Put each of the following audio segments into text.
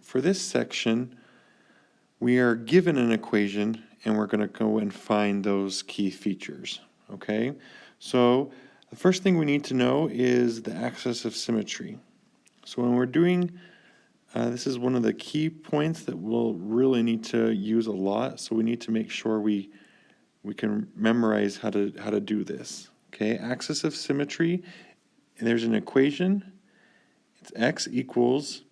for this section, we are given an equation and we're going to go and find those key features. Okay, so the first thing we need to know is the axis of symmetry. So when we're doing, this is one of the key points that we'll really need to use a lot, so we need to make sure we can memorize how to do this. Okay, axis of symmetry, and there's an equation. It's x equals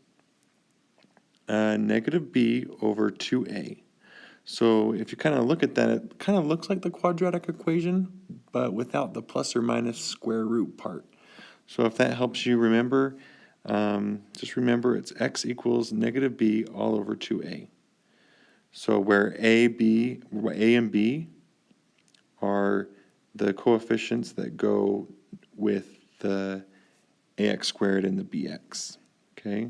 negative b over 2a. So if you kind of look at that, it kind of looks like the quadratic equation, but without the plus or minus square root part. So if that helps you remember, just remember it's x equals negative b all over 2a. So where a and b are the coefficients that go with the ax squared and the bx. Okay,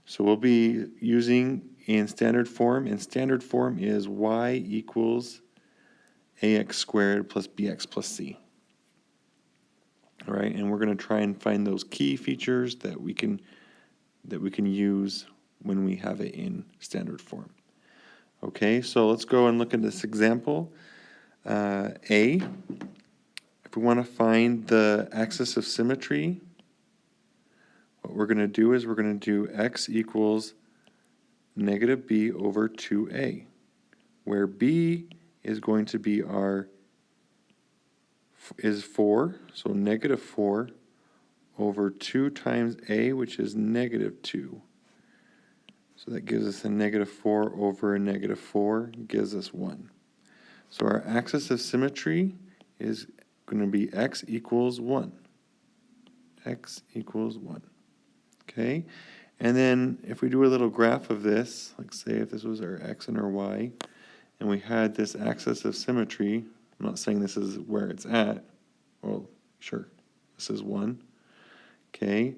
so we'll be using in standard form, and standard form is y equals ax squared plus bx plus c. All right, and we're going to try and find those key features that we can use when we have it in standard form. Okay, so let's go and look at this example. A, if we want to find the axis of symmetry, what we're going to do is we're going to do x equals negative b over 2a, where b is going to be is 4, so negative 4 over 2 times a, which is negative 2. So that gives us a negative 4 over a negative 4, gives us 1. So our axis of symmetry is going to be x equals 1. X equals 1. Okay? And then if we do a little graph of this, like say if this was our x and our y, and we had this axis of symmetry, I'm not saying this is where it's at, well, sure, this is 1. Okay?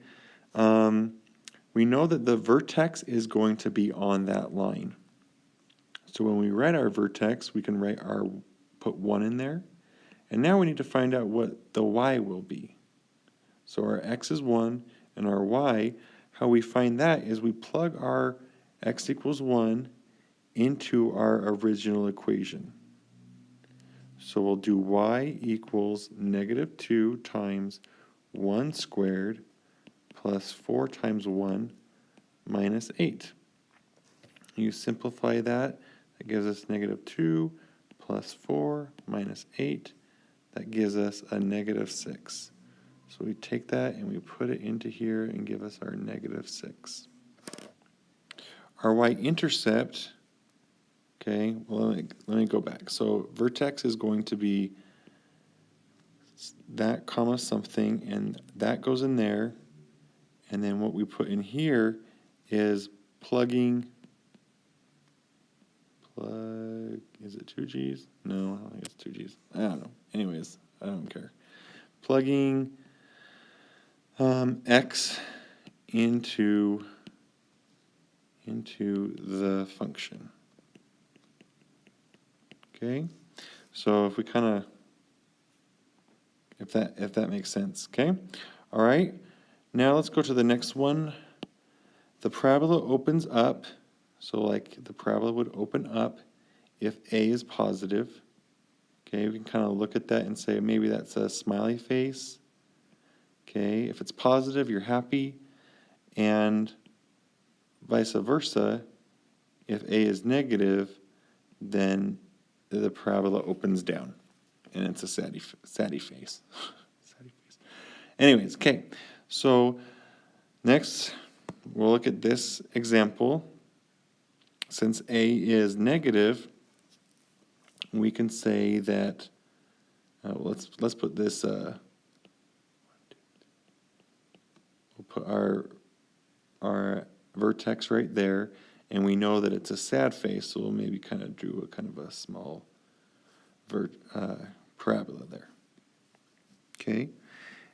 We know that the vertex is going to be on that line. So when we write our vertex, we can put 1 in there. And now we need to find out what the y will be. So our x is 1, and our y, how we find that is we plug our x equals 1 into our original equation. So we'll do y equals negative 2 times 1 squared plus 4 times 1 minus 8. You simplify that, that gives us negative 2 plus 4 minus 8. That gives us a negative 6. So we take that and we put it into here and give us our negative 6. Our y-intercept, okay, well, let me go back. So vertex is going to be that comma something, and that goes in there. And then what we put in here is plugging, is it 2 G's? No, I don't think it's 2 G's. I don't know. Anyways, I don't care. Plugging x into the function. Okay, so if we kind of, if that makes sense. Okay, all right. Now let's go to the next one. The parabola opens up, so like the parabola would open up if a is positive. Okay, we can kind of look at that and say maybe that's a smiley face. Okay, if it's positive, you're happy, and vice versa. If a is negative, then the parabola opens down, and it's a saddy face. Saddy face. Anyways, okay, so next we'll look at this example. Since a is negative, we can say that, let's put this, we'll put our vertex right there, and we know that it's a sad face, so we'll maybe kind of do a kind of a small parabola there. Okay,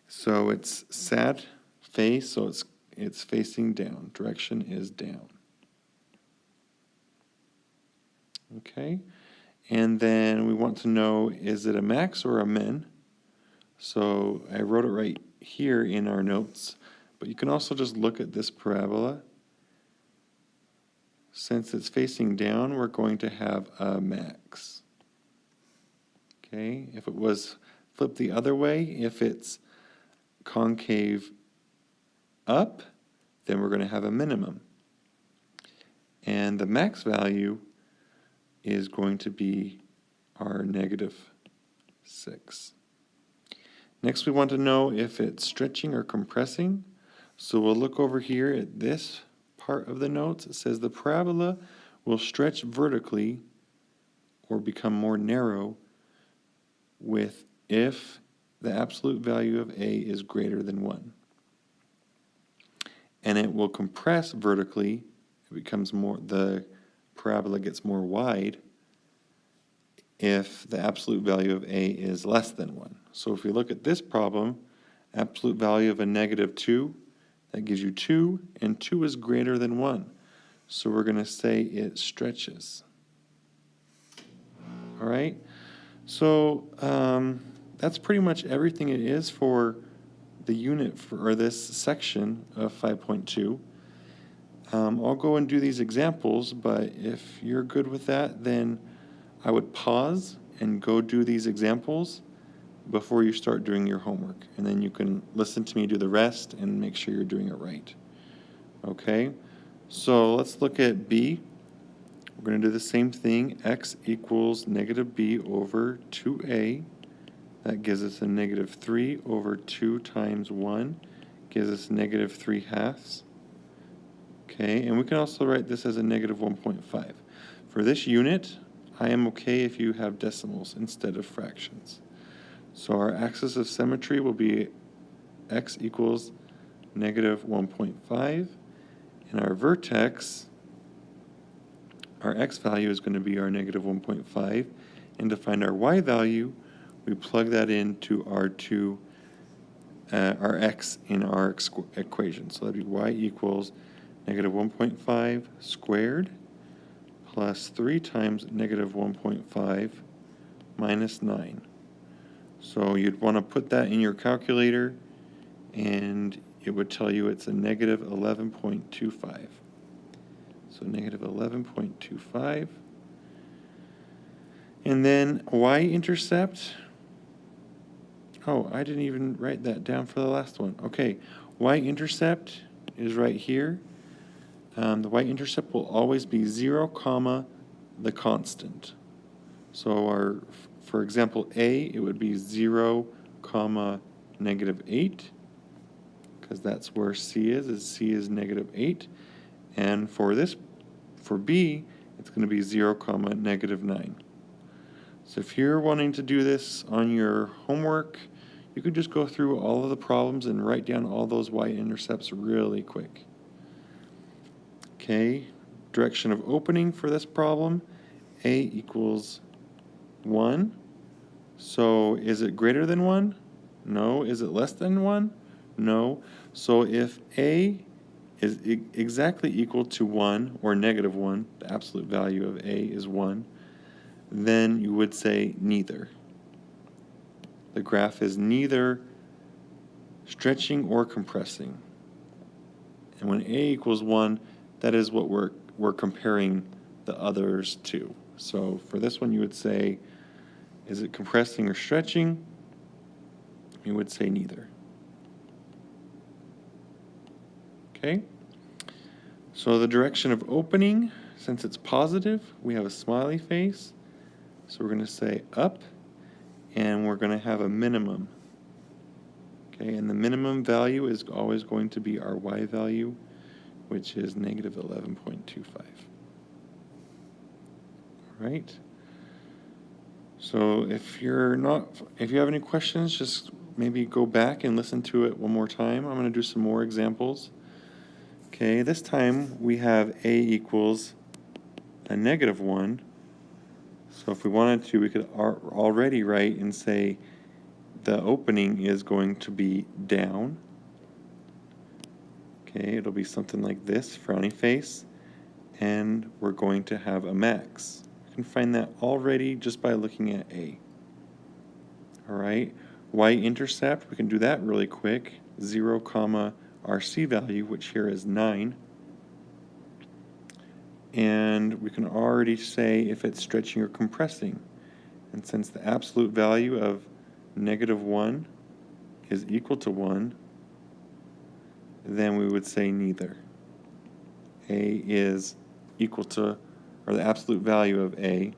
so it's sad face, so it's facing down. Direction is down. Okay, and then we want to know, is it a max or a min? So I wrote it right here in our notes, but you can also just look at this parabola. since it's facing down, we're going to have a max. Okay, if it was flipped the other way, if it's concave up, then we're going to have a minimum. And the max value is going to be our -6. Next, we want to know if it's stretching or compressing. So we'll look over here at this part of the notes. It says the parabola will stretch vertically or become more narrow if the absolute value of A is greater than 1. And it will compress vertically. It becomes more, the parabola gets more wide if the absolute value of A is less than 1. So if we look at this problem, absolute value of a -2, that gives you 2, and 2 is greater than 1. So we're going to say it stretches. All right? So that's pretty much everything it is for the unit or this section of 5.2. I'll go and do these examples, but if you're good with that, then I would pause and go do these examples before you start doing your homework. And then you can listen to me do the rest and make sure you're doing it right. Okay? So let's look at B. We're going to do the same thing. X equals -b over 2a. That gives us a -3 over 2 times 1. Gives us -3/2. Okay, and we can also write this as a -1.5. For this unit, I am okay if you have decimals instead of fractions. So our axis of symmetry will be x equals -1.5, and our vertex, our x value is going to be our -1.5, and to find our y value, we plug that into our x in our equation. So that'd be y equals -1.5 squared plus 3 times -1.5 minus 9. So you'd want to put that in your calculator, and it would tell you it's a -11.25. So -11.25. And then y-intercept. Oh, I didn't even write that down for the last one. Okay, y-intercept is right here. The y-intercept will always be 0, the constant. So for example, A, it would be 0, -8, because that's where C is -8. And for B, it's going to be 0, -9. So if you're wanting to do this on your homework, you could just go through all of the problems and write down all those y-intercepts really quick. Okay, direction of opening for this problem, A equals 1. So is it greater than 1? No. Is it less than 1? No. So if A is exactly equal to 1 or -1, the absolute value of A is 1, then you would say neither. The graph is neither stretching or compressing. And when A equals 1, that is what we're comparing the others to. So for this one, you would say, is it compressing or stretching? You would say neither. Okay? So the direction of opening, since it's positive, we have a smiley face. So we're going to say up, and we're going to have a minimum. Okay, and the minimum value is always going to be our y value, which is -11.25. All right. So if you have any questions, just maybe go back and listen to it one more time. I'm going to do some more examples. Okay, this time we have A equals a -1. So if we wanted to, we could already write and say the opening is going to be down. Okay, it'll be something like this, frowny face, and we're going to have a max. You can find that already just by looking at A. All right, y-intercept, we can do that really quick. 0, our C value, which here is 9. And we can already say if it's stretching or compressing. And since the absolute value of -1 is equal to 1, then we would say neither. A is equal to, or the absolute value of A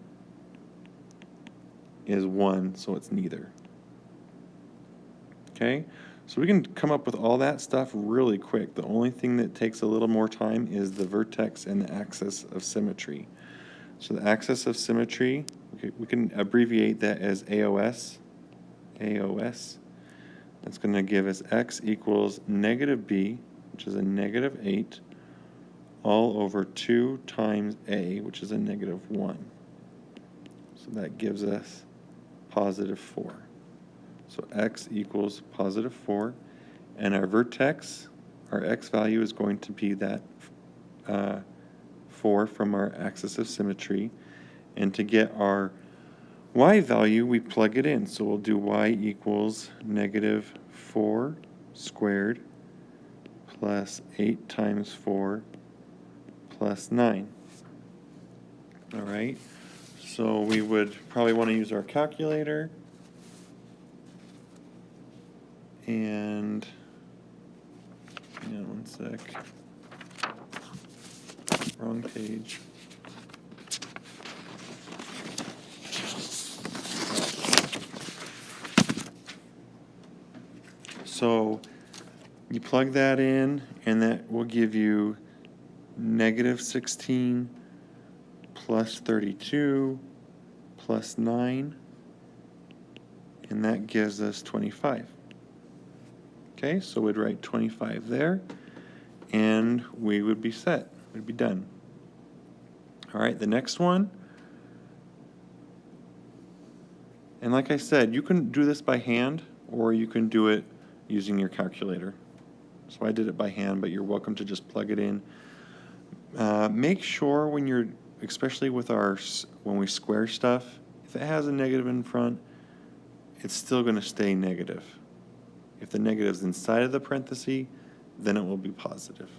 is 1, so it's neither. Okay, so we can come up with all that stuff really quick. The only thing that takes a little more time is the vertex and the axis of symmetry. So the axis of symmetry, we can abbreviate that as AOS. AOS. That's going to give us x equals -b, which is a -8, all over 2 times a, which is a -1. So that gives us +4. So x equals +4, and our vertex, our x value is going to be that 4 from our axis of symmetry. And to get our y value, we plug it in. So we'll do y equals -4 squared plus 8 times 4 plus 9. All right, so we would probably want to use our calculator. And, hang on one sec, wrong page. So you plug that in, and that will give you -16 plus 32 plus 9, and that gives us 25. Okay, so we'd write 25 there, and we would be set. We'd be done. All right, the next one. And like I said, you can do this by hand, or you can do it using your calculator. So I did it by hand, but you're welcome to just plug it in. Make sure when you're, especially with when we square stuff, if it has a negative in front, it's still going to stay negative. If the negative is inside of the parenthesis, then it will be positive.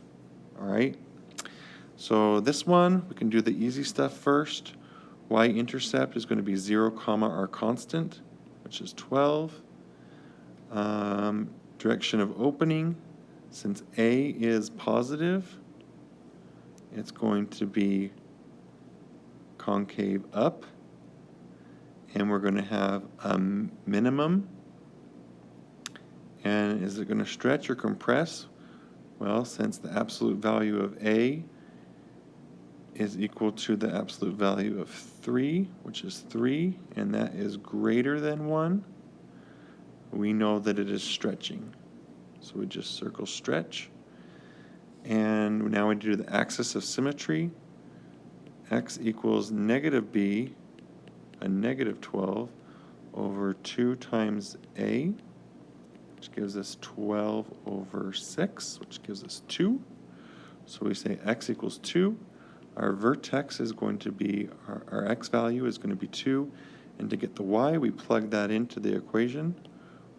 All right? So this one, we can do the easy stuff first. Y-intercept is going to be 0, our constant, which is 12. Direction of opening, since A is positive, it's going to be concave up. And we're going to have a minimum. And is it going to stretch or compress? Well, since the absolute value of A is equal to the absolute value of 3, which is 3, and that is greater than 1, we know that it is stretching. So we just circle stretch. And now we do the axis of symmetry. X equals -b, a -12, over 2 times A, which gives us 12 over 6, which gives us 2. So we say x equals 2. Our vertex is going to be, our x value is going to be 2. And to get the y, we plug that into the equation.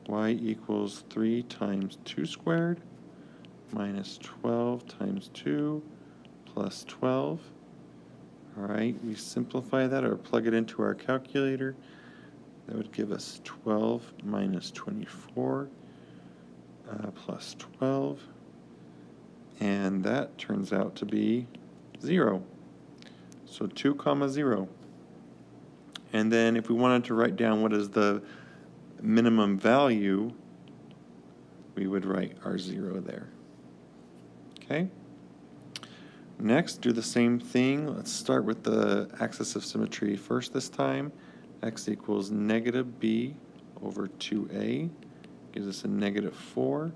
Y equals 3 times 2 squared minus 12 times 2 plus 12. All right, we simplify that or plug it into our calculator. That would give us 12 minus 24 plus 12. And that turns out to be 0. So 2, 0. And then if we wanted to write down what is the minimum value, we would write our 0 there. Okay? Next, do the same thing. Let's start with the axis of symmetry first this time. X equals -b over 2a. Gives us a -4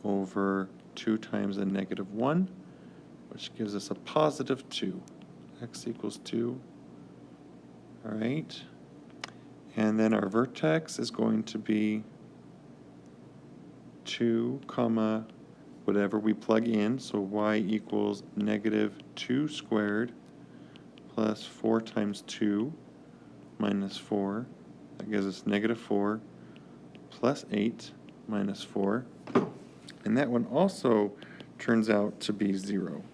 over 2 times a -1, which gives us a +2. X equals 2. All right. And then our vertex is going to be 2, whatever we plug in. So y equals -2 squared plus 4 times 2 minus 4. That gives us -4 plus 8 minus 4. And that one also turns out to be 0.